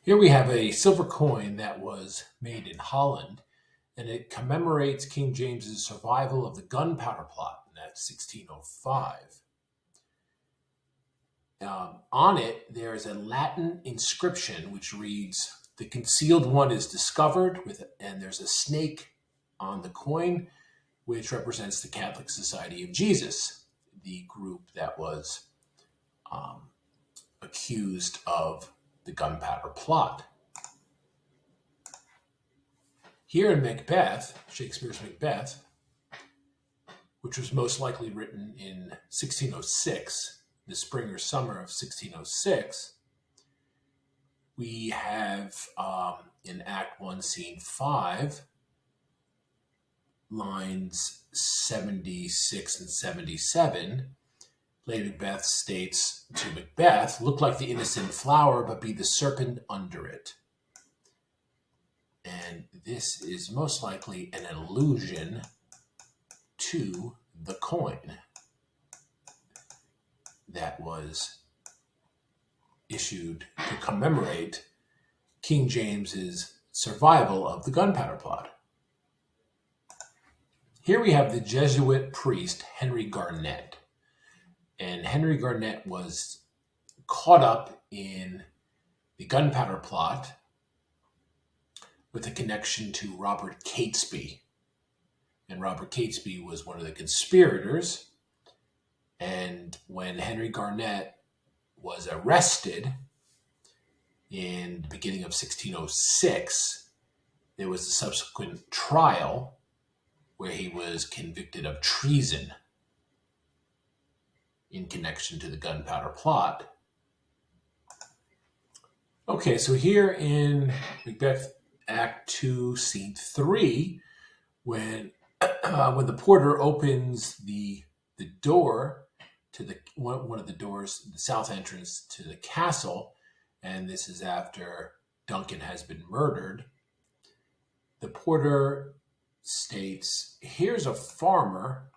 Here we have a silver coin that was made in Holland, and it commemorates King James's survival of the Gunpowder Plot, and that's 1605. On it, there is a Latin inscription which reads, "The concealed one is discovered," and there's a snake on the coin, which represents the Catholic Society of Jesus, the group that was um, accused of the Gunpowder Plot. Here in Macbeth, Shakespeare's Macbeth, which was most likely written in 1606, the spring or summer of 1606, we have in Act 1, Scene 5, lines 76 and 77, Lady Macbeth states to Macbeth, "Look like the innocent flower, but be the serpent under it." And this is most likely an allusion to the coin that was issued to commemorate King James's survival of the Gunpowder Plot. Here we have the Jesuit priest Henry Garnet. And Henry Garnet was caught up in the Gunpowder Plot with a connection to Robert Catesby. And Robert Catesby was one of the conspirators. And when Henry Garnet was arrested in the beginning of 1606, there was a subsequent trial where he was convicted of treason in connection to the Gunpowder Plot. Okay, so here in Macbeth Act 2, Scene 3, when the porter opens the door to the one of the doors, the south entrance to the castle, and this is after Duncan has been murdered, the porter states, "Here's a farmer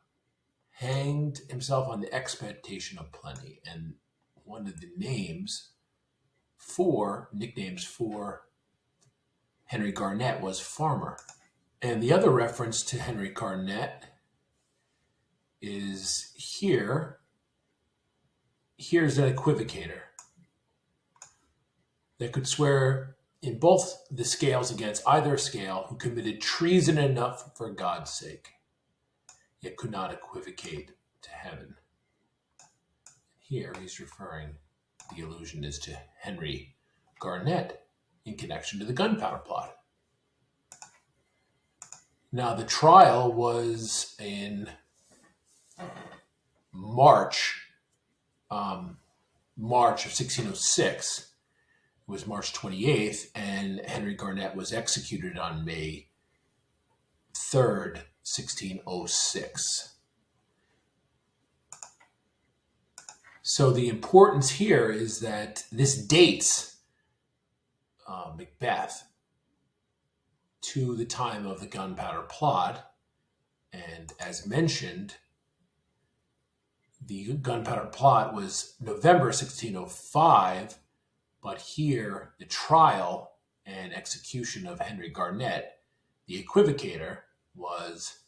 hanged himself on the expectation of plenty." And one of the nicknames for Henry Garnet was farmer. And the other reference to Henry Garnet is here. Here's an equivocator that could swear in both the scales against either scale, who committed treason enough for God's sake, yet could not equivocate to heaven. Here he's referring, the allusion is to Henry Garnet in connection to the Gunpowder Plot. Now, the trial was in March of 1606. It was March 28th, and Henry Garnet was executed on May 3rd, 1606. So the importance here is that this dates Macbeth to the time of the Gunpowder Plot. And as mentioned, the Gunpowder Plot was November 1605, but here the trial and execution of Henry Garnet, the equivocator, was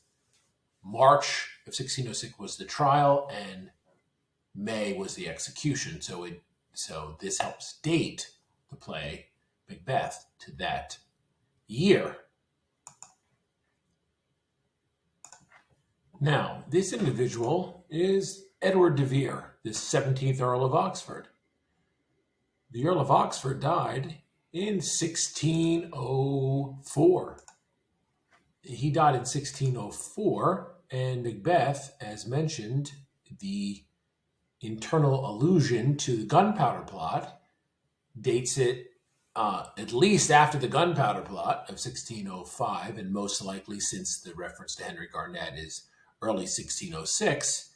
March of 1606 was the trial, and May was the execution. So this helps date the play Macbeth to that year. Now, this individual is Edward de Vere, the 17th Earl of Oxford. The Earl of Oxford died in 1604. He died in 1604, and Macbeth, as mentioned, the internal allusion to the Gunpowder Plot dates it at least after the Gunpowder Plot of 1605, and most likely, since the reference to Henry Garnet is early 1606,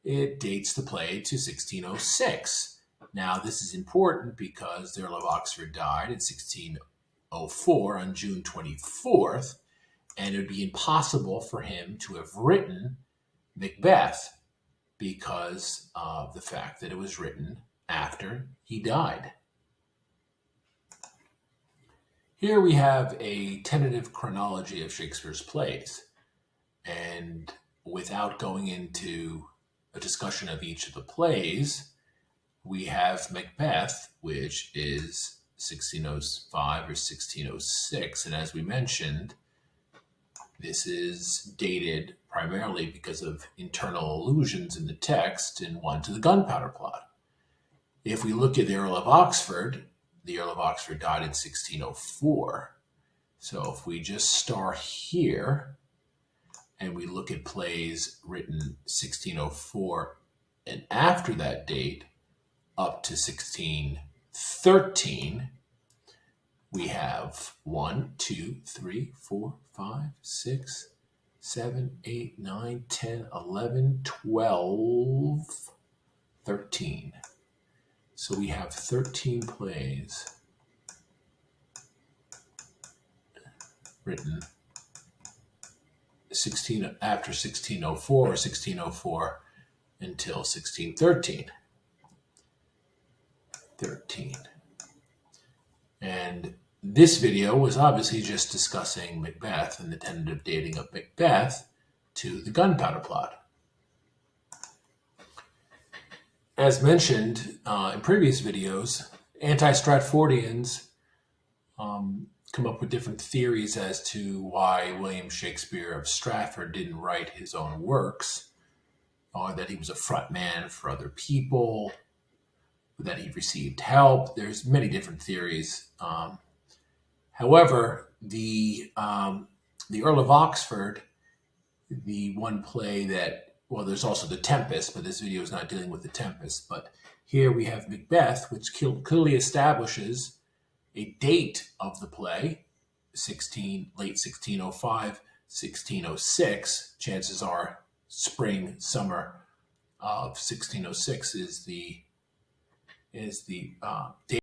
it dates the play to 1606. Now, this is important because the Earl of Oxford died in 1604 on June 24th, and it would be impossible for him to have written Macbeth because of the fact that it was written after he died. Here we have a tentative chronology of Shakespeare's plays. And without going into a discussion of each of the plays, we have Macbeth, which is 1605 or 1606. And as we mentioned, this is dated primarily because of internal allusions in the text, and one to the Gunpowder Plot. If we look at the Earl of Oxford died in 1604. So if we just start here and we look at plays written 1604 and after that date up to 1613, we have 1, 2, 3, 4, 5, 6, 7, 8, 9, 10, 11, 12, 13. So we have 13 plays written after 1604 or 1604 until 1613. 13. And this video was obviously just discussing Macbeth and the tentative dating of Macbeth to the Gunpowder Plot. As mentioned in previous videos, anti-Stratfordians come up with different theories as to why William Shakespeare of Stratford didn't write his own works, or that he was a front man for other people, that he received help. There's many different theories. However, the Earl of Oxford, the one play that, well, there's also The Tempest, but this video is not dealing with The Tempest. But here we have Macbeth, which clearly establishes a date of the play, late 1605, 1606. Chances are spring, summer of 1606 is the date